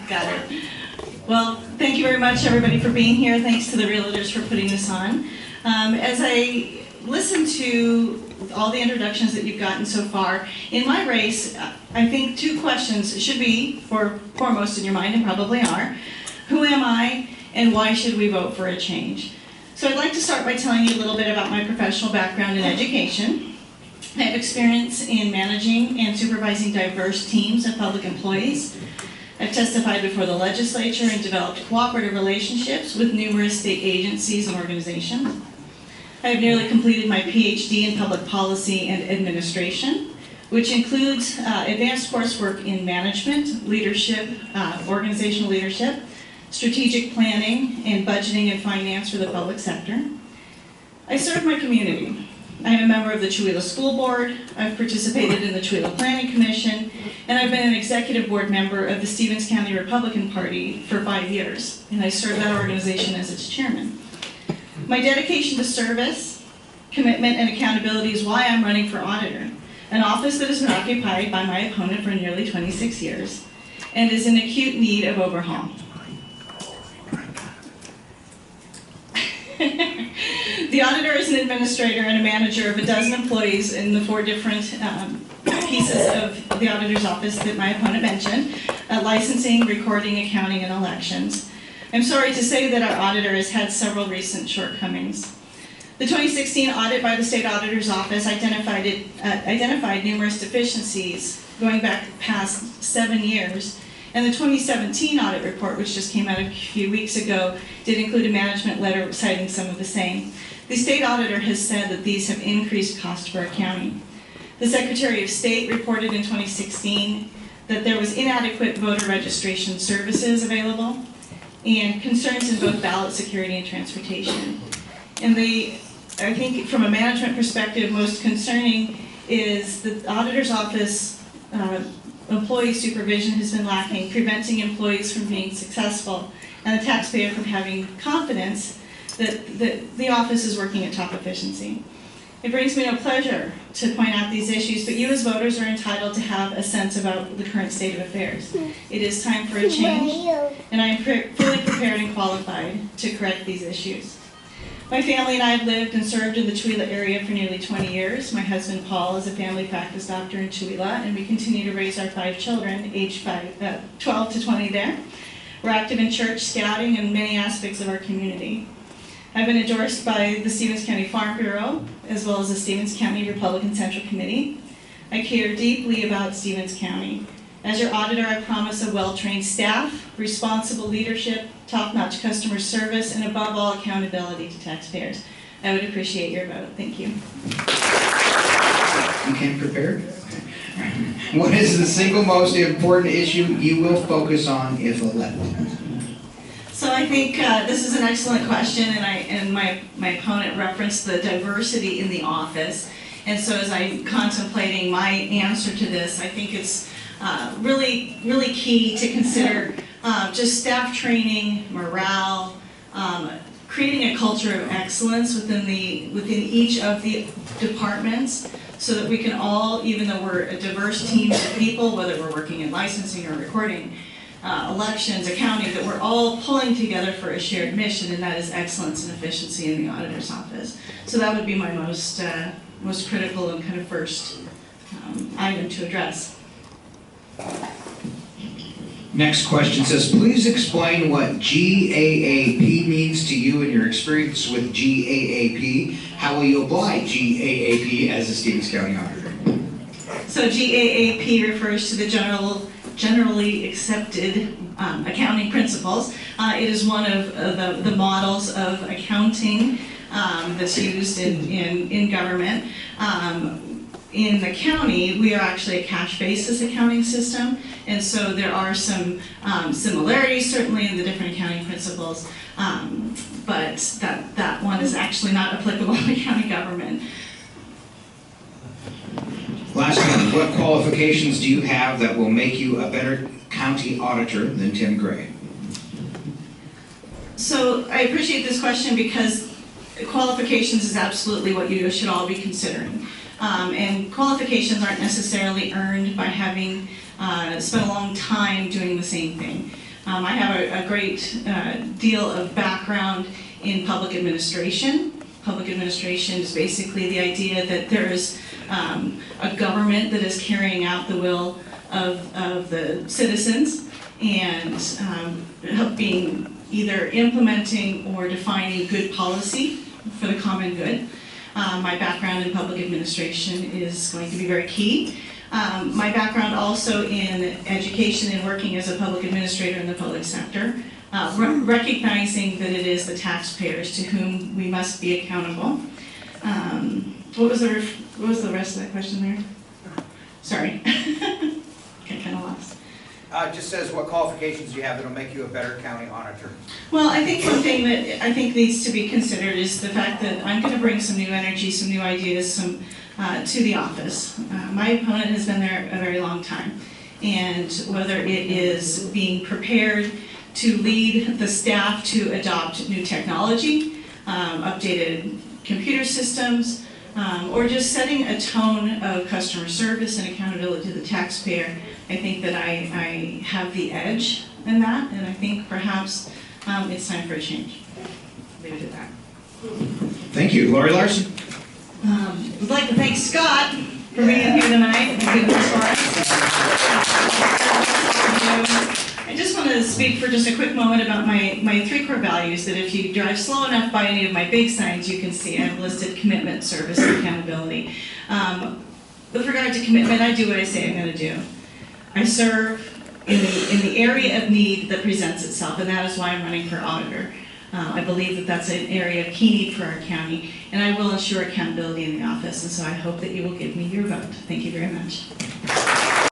Got it. Well, thank you very much, everybody, for being here. Thanks to the Realtors for putting this on. As I listen to all the introductions that you've gotten so far, in my race, I think two questions should be foremost in your mind, and probably are. Who am I, and why should we vote for a change? So I'd like to start by telling you a little bit about my professional background in education. I have experience in managing and supervising diverse teams of public employees. I've testified before the legislature and developed cooperative relationships with numerous state agencies and organizations. I have nearly completed my PhD in public policy and administration, which includes advanced coursework in management, leadership, organizational leadership, strategic planning, and budgeting and finance for the public sector. I serve my community. I am a member of the Chewelah School Board, I've participated in the Chewelah Planning Commission, and I've been an executive board member of the Stevens County Republican Party for 5 years, and I serve that organization as its chairman. My dedication to service, commitment, and accountability is why I'm running for auditor, an office that has been occupied by my opponent for nearly 26 years, and is in acute need of overhaul. The auditor is an administrator and a manager of a dozen employees in the 4 different pieces of the auditor's office that my opponent mentioned: licensing, recording, accounting, and elections. I'm sorry to say that our auditor has had several recent shortcomings. The 2016 audit by the State Auditor's Office identified numerous deficiencies going back past 7 years. And the 2017 audit report, which just came out a few weeks ago, did include a management letter citing some of the same. The state auditor has said that these have increased cost for our county. The Secretary of State reported in 2016 that there was inadequate voter registration services available and concerns in both ballot security and transportation. And I think from a management perspective, most concerning is the auditor's office employee supervision has been lacking, preventing employees from being successful, and the taxpayer from having confidence that the office is working at top efficiency. It brings me no pleasure to point out these issues, but you as voters are entitled to have a sense about the current state of affairs. It is time for a change, and I am fully prepared and qualified to correct these issues. My family and I have lived and served in the Chewelah area for nearly 20 years. My husband, Paul, is a family practice doctor in Chewelah, and we continue to raise our 5 children, aged 12 to 20 there. We're active in church, scouting, and many aspects of our community. I've been endorsed by the Stevens County Farm Bureau, as well as the Stevens County Republican Central Committee. I care deeply about Stevens County. As your auditor, I promise a well-trained staff, responsible leadership, top-notch customer service, and above all, accountability to taxpayers. I would appreciate your vote. Thank you. You came prepared? What is the single most important issue you will focus on if elected? So I think this is an excellent question, and my opponent referenced the diversity in the office. And so as I'm contemplating my answer to this, I think it's really key to consider just staff training, morale, creating a culture of excellence within each of the departments, so that we can all, even though we're a diverse team of people, whether we're working in licensing or recording, elections, accounting, that we're all pulling together for a shared mission, and that is excellence and efficiency in the auditor's office. So that would be my most critical and kind of first item to address. Next question says, please explain what GAAP means to you and your experience with GAAP. How will you apply GAAP as a Stevens County auditor? So GAAP refers to the generally accepted accounting principles. It is one of the models of accounting that's used in government. In the county, we are actually a cash basis accounting system, and so there are some similarities certainly in the different accounting principles, but that one is actually not applicable in the county government. Last one, what qualifications do you have that will make you a better county auditor than Tim Gray? So I appreciate this question because qualifications is absolutely what you should all be considering. And qualifications aren't necessarily earned by having spent a long time doing the same thing. I have a great deal of background in public administration. Public administration is basically the idea that there's a government that is carrying out the will of the citizens and being either implementing or defining good policy for the common good. My background in public administration is going to be very key. My background also in education and working as a public administrator in the public sector, recognizing that it is the taxpayers to whom we must be accountable. What was the rest of that question there? Sorry. Got kind of lost. It just says what qualifications you have that'll make you a better county auditor. Well, I think one thing that I think needs to be considered is the fact that I'm going to bring some new energy, some new ideas, to the office. My opponent has been there a very long time, and whether it is being prepared to lead the staff to adopt new technology, updated computer systems, or just setting a tone of customer service and accountability to the taxpayer, I think that I have the edge in that, and I think perhaps it's time for a change. Leave it at that. Thank you. Lori Larsen? I'd like to thank Scott for being here tonight and giving this for us. I just want to speak for just a quick moment about my three core values, that if you drive slow enough by any of my big signs, you can see I've listed commitment, service, and accountability. With regard to commitment, I do what I say I'm going to do. I serve in the area of need that presents itself, and that is why I'm running for auditor. I believe that that's an area of key need for our county, and I will ensure accountability in the office, and so I hope that you will give me your vote. Thank you very much.